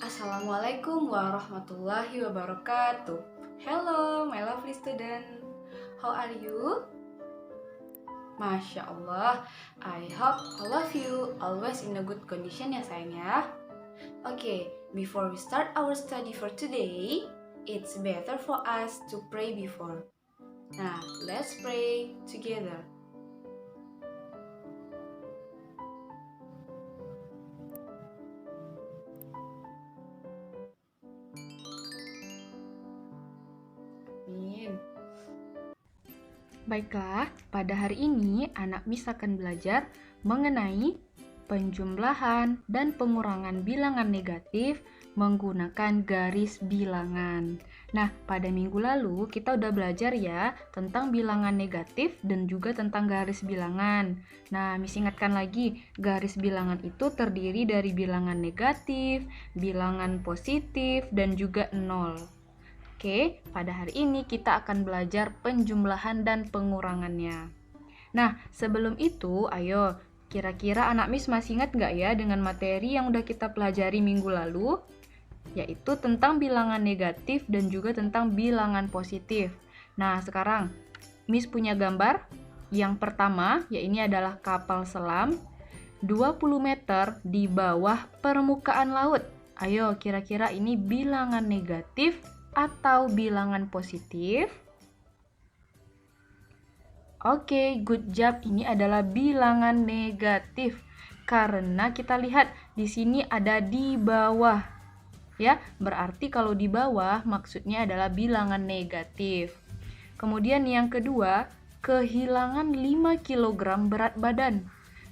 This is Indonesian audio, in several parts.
Assalamualaikum warahmatullahi wabarakatuh. Hello, my lovely student. How are you? Masya Allah, I hope all of you always in a good condition ya sayang ya. Okay, before we start our study for today, it's better for us to pray before. Nah, let's pray together. Amin. Baiklah, pada hari ini anak Miss akan belajar mengenai penjumlahan dan pengurangan bilangan negatif menggunakan garis bilangan. Nah, pada minggu lalu kita udah belajar ya tentang bilangan negatif dan juga tentang garis bilangan. Nah, Miss ingatkan lagi, garis bilangan itu terdiri dari bilangan negatif, bilangan positif, dan juga nol. Oke, pada hari ini kita akan belajar penjumlahan dan pengurangannya. Nah, sebelum itu, ayo, kira-kira anak Miss masih ingat nggak ya dengan materi yang udah kita pelajari minggu lalu? Yaitu tentang bilangan negatif dan juga tentang bilangan positif. Nah, sekarang Miss punya gambar. Yang pertama, ya ini adalah kapal selam 20 meter di bawah permukaan laut. Ayo, kira-kira ini bilangan negatif atau bilangan positif? Oke, good job. Ini adalah bilangan negatif. Karena kita lihat di sini ada di bawah. Ya, berarti kalau di bawah maksudnya adalah bilangan negatif. Kemudian yang kedua, kehilangan 5 kg berat badan.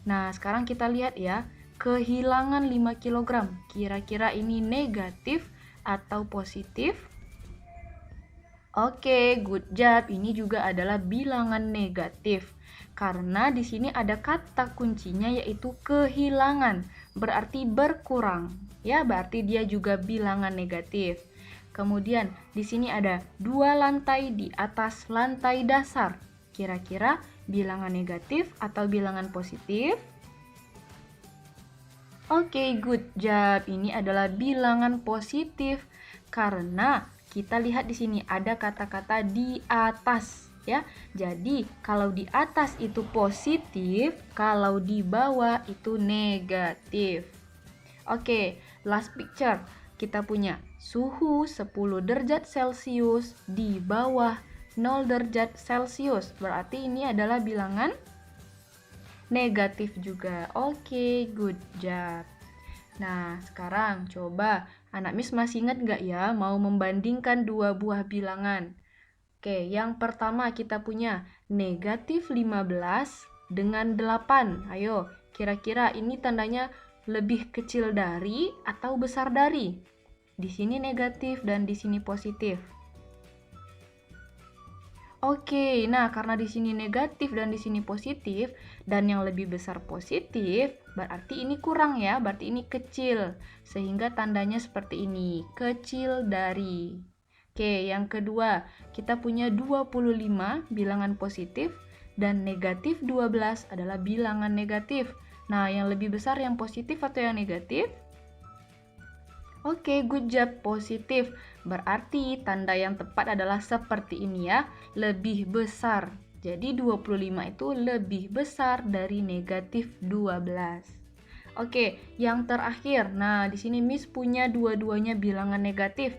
Nah, sekarang kita lihat ya, kehilangan 5 kg. Kira-kira ini negatif atau positif? Oke, good job. Ini juga adalah bilangan negatif. Karena di sini ada kata kuncinya yaitu kehilangan, berarti berkurang. Ya, berarti dia juga bilangan negatif. Kemudian di sini ada 2 lantai di atas lantai dasar. Kira-kira bilangan negatif atau bilangan positif? Oke, good job. Ini adalah bilangan positif karena kita lihat di sini ada kata-kata di atas ya. Jadi, kalau di atas itu positif, kalau di bawah itu negatif. Oke, last picture. Kita punya suhu 10 derajat Celcius di bawah 0 derajat Celcius. Berarti ini adalah bilangan negatif juga. Oke, good job. Nah, sekarang coba anak Miss masih ingat nggak ya mau membandingkan dua buah bilangan? Oke, yang pertama kita punya negatif 15 dengan 8. Ayo, kira-kira ini tandanya lebih kecil dari atau besar dari? Di sini negatif dan di sini positif. Oke, nah karena di sini negatif dan di sini positif dan yang lebih besar positif, berarti ini kurang ya, berarti ini kecil. Sehingga tandanya seperti ini, kecil dari. Oke, yang kedua, kita punya 25 bilangan positif dan negatif 12 adalah bilangan negatif. Nah, yang lebih besar yang positif atau yang negatif? Oke, good job, positif. Berarti tanda yang tepat adalah seperti ini ya, lebih besar. Jadi 25 itu lebih besar dari negatif 12. Oke, yang terakhir. Nah, di sini Miss punya dua-duanya bilangan negatif.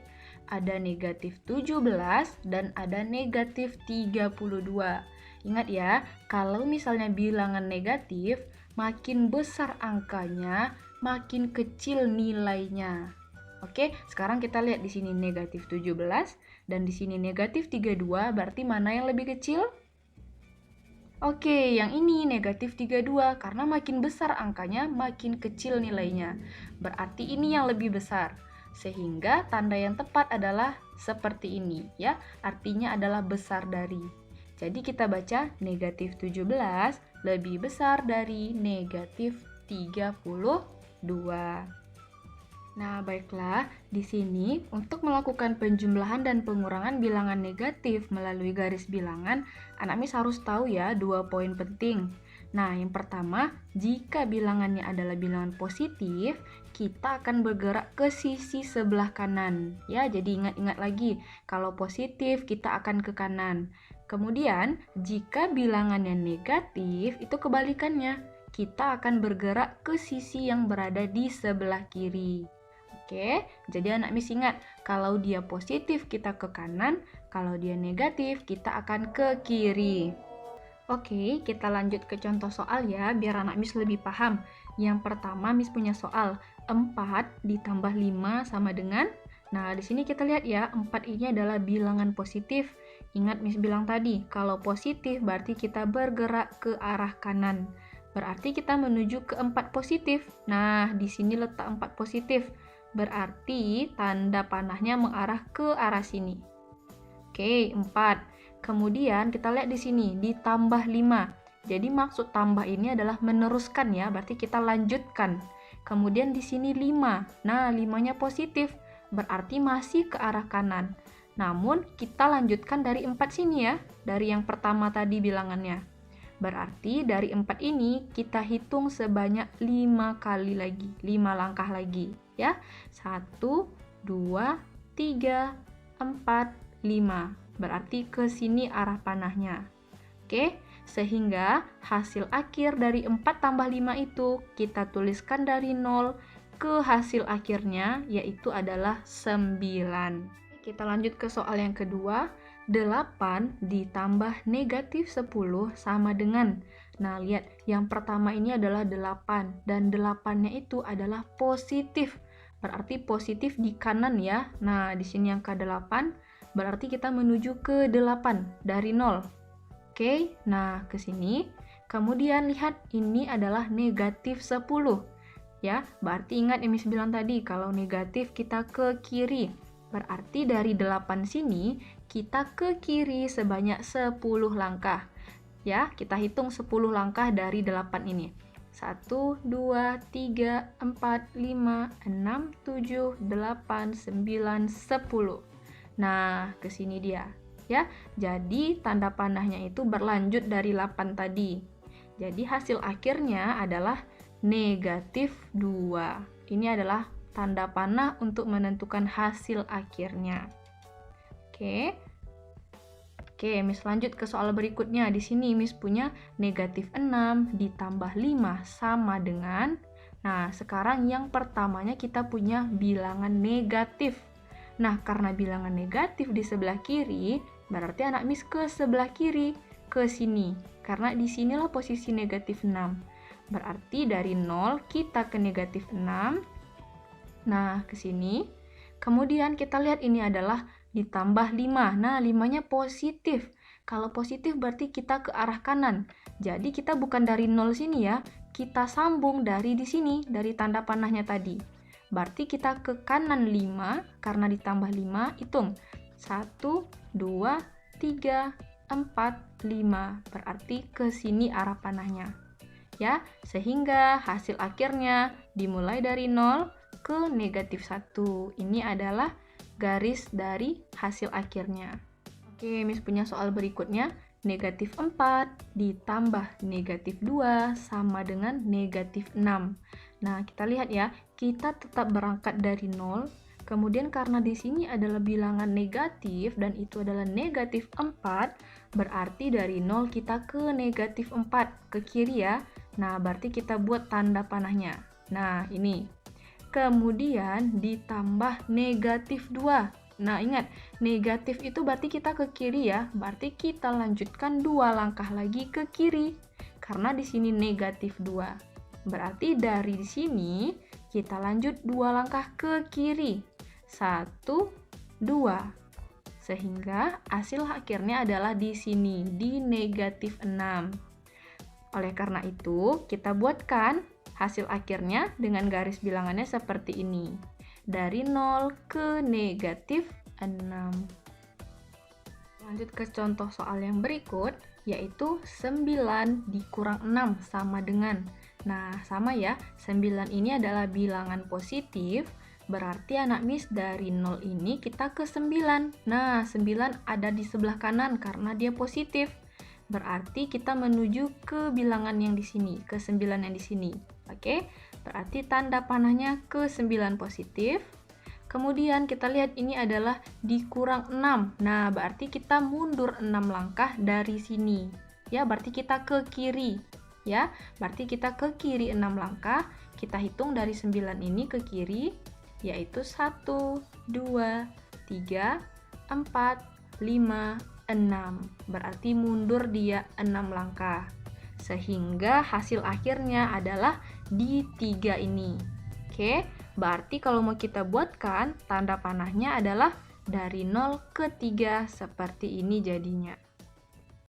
Ada negatif 17 dan ada negatif 32. Ingat ya, kalau misalnya bilangan negatif, makin besar angkanya, makin kecil nilainya. Oke, sekarang kita lihat di sini negatif 17 dan di sini negatif 32, berarti mana yang lebih kecil? Oke, yang ini negatif 32 karena makin besar angkanya, makin kecil nilainya. Berarti ini yang lebih besar. Sehingga tanda yang tepat adalah seperti ini ya, artinya adalah besar dari. Jadi kita baca negatif 17 lebih besar dari negatif 32. Nah, baiklah, di sini untuk melakukan penjumlahan dan pengurangan bilangan negatif melalui garis bilangan, anak Miss harus tahu ya 2 poin penting. Nah, yang pertama, jika bilangannya adalah bilangan positif, kita akan bergerak ke sisi sebelah kanan. Ya, jadi ingat-ingat lagi, kalau positif kita akan ke kanan. Kemudian, jika bilangannya negatif, itu kebalikannya. Kita akan bergerak ke sisi yang berada di sebelah kiri. Oke, jadi anak Miss ingat, kalau dia positif kita ke kanan, kalau dia negatif kita akan ke kiri. Oke, kita lanjut ke contoh soal ya, biar anak Miss lebih paham. Yang pertama, Miss punya soal 4 ditambah 5 sama dengan. Nah, di sini kita lihat ya, 4 ini adalah bilangan positif. Ingat Miss bilang tadi, kalau positif berarti kita bergerak ke arah kanan. Berarti kita menuju ke 4 positif. Nah, di sini letak 4 positif. Berarti tanda panahnya mengarah ke arah sini. Oke, 4. Kemudian kita lihat di sini, ditambah 5. Jadi maksud tambah ini adalah meneruskan ya, berarti kita lanjutkan. Kemudian di sini 5. Nah, 5-nya positif, berarti masih ke arah kanan. Namun, kita lanjutkan dari 4 sini ya, dari yang pertama tadi bilangannya. Berarti dari 4 ini kita hitung sebanyak 5 kali lagi, 5 langkah lagi ya. 1, 2, 3, 4, 5. Berarti ke sini arah panahnya. Oke, sehingga hasil akhir dari 4 tambah 5 itu kita tuliskan dari 0 ke hasil akhirnya, yaitu adalah 9. Kita lanjut ke soal yang kedua. 8 ditambah negatif 10 sama dengan. Nah, lihat, yang pertama ini adalah 8, dan 8-nya itu adalah positif. Berarti positif di kanan ya. Nah, di sini angka 8. Berarti kita menuju ke 8 dari 0. Oke, nah ke sini. Kemudian lihat ini adalah negatif 10. Ya, berarti ingat yang Miss bilang tadi, kalau negatif kita ke kiri. Berarti dari 8 sini kita ke kiri sebanyak 10 langkah. Ya, kita hitung 10 langkah dari 8 ini. 1, 2, 3, 4, 5, 6, 7, 8, 9, 10. Nah, ke sini dia. Ya, jadi tanda panahnya itu berlanjut dari 8 tadi. Jadi hasil akhirnya adalah negatif 2. Ini adalah tanda panah untuk menentukan hasil akhirnya. Oke. Oke, Miss lanjut ke soal berikutnya. Di sini Miss punya negatif 6 ditambah 5 sama dengan. Nah, sekarang yang pertamanya kita punya bilangan negatif. Nah, karena bilangan negatif di sebelah kiri, berarti anak Miss ke sebelah kiri, ke sini. Karena di sinilah posisi negatif 6. Berarti dari 0 kita ke negatif 6. Nah, ke sini. Kemudian kita lihat ini adalah ditambah 5. Nah, 5-nya positif. Kalau positif berarti kita ke arah kanan. Jadi kita bukan dari 0 sini ya. Kita sambung dari di sini, dari tanda panahnya tadi. Berarti kita ke kanan 5, karena ditambah 5, hitung. 1, 2, 3, 4, 5. Berarti ke sini arah panahnya. Ya, sehingga hasil akhirnya dimulai dari 0 ke negatif 1. Ini adalah garis dari hasil akhirnya. Oke, Miss punya soal berikutnya. Negatif 4 ditambah negatif 2 sama dengan negatif 6. Nah, kita lihat ya, kita tetap berangkat dari 0, kemudian karena di sini adalah bilangan negatif dan itu adalah negatif 4, berarti dari 0 kita ke negatif 4, ke kiri ya. Nah, berarti kita buat tanda panahnya. Nah, ini. Kemudian ditambah negatif 2. Nah, ingat, negatif itu berarti kita ke kiri ya, berarti kita lanjutkan 2 langkah lagi ke kiri, karena di sini negatif 2. Berarti dari sini kita lanjut 2 langkah ke kiri. 1, 2. Sehingga hasil akhirnya adalah di sini, di negatif 6. Oleh karena itu, kita buatkan hasil akhirnya dengan garis bilangannya seperti ini. Dari 0 ke negatif 6. Lanjut ke contoh soal yang berikut, yaitu 9 dikurang 6 sama dengan. Nah, sama ya, 9 ini adalah bilangan positif, berarti anak Miss dari 0 ini kita ke 9. Nah, 9 ada di sebelah kanan karena dia positif. berarti kita menuju ke bilangan yang di sini, ke 9 yang di sini. Oke, berarti tanda panahnya ke 9 positif. Kemudian kita lihat ini adalah dikurang 6. Nah, berarti kita mundur 6 langkah dari sini. Ya, berarti kita ke kiri. Ya, berarti kita ke kiri 6 langkah. Kita hitung dari 9 ini ke kiri, yaitu 1, 2, 3, 4, 5, 6. Berarti mundur dia 6 langkah. Sehingga hasil akhirnya adalah di 3 ini. Oke, berarti kalau mau kita buatkan, tanda panahnya adalah dari 0 ke 3 seperti ini jadinya.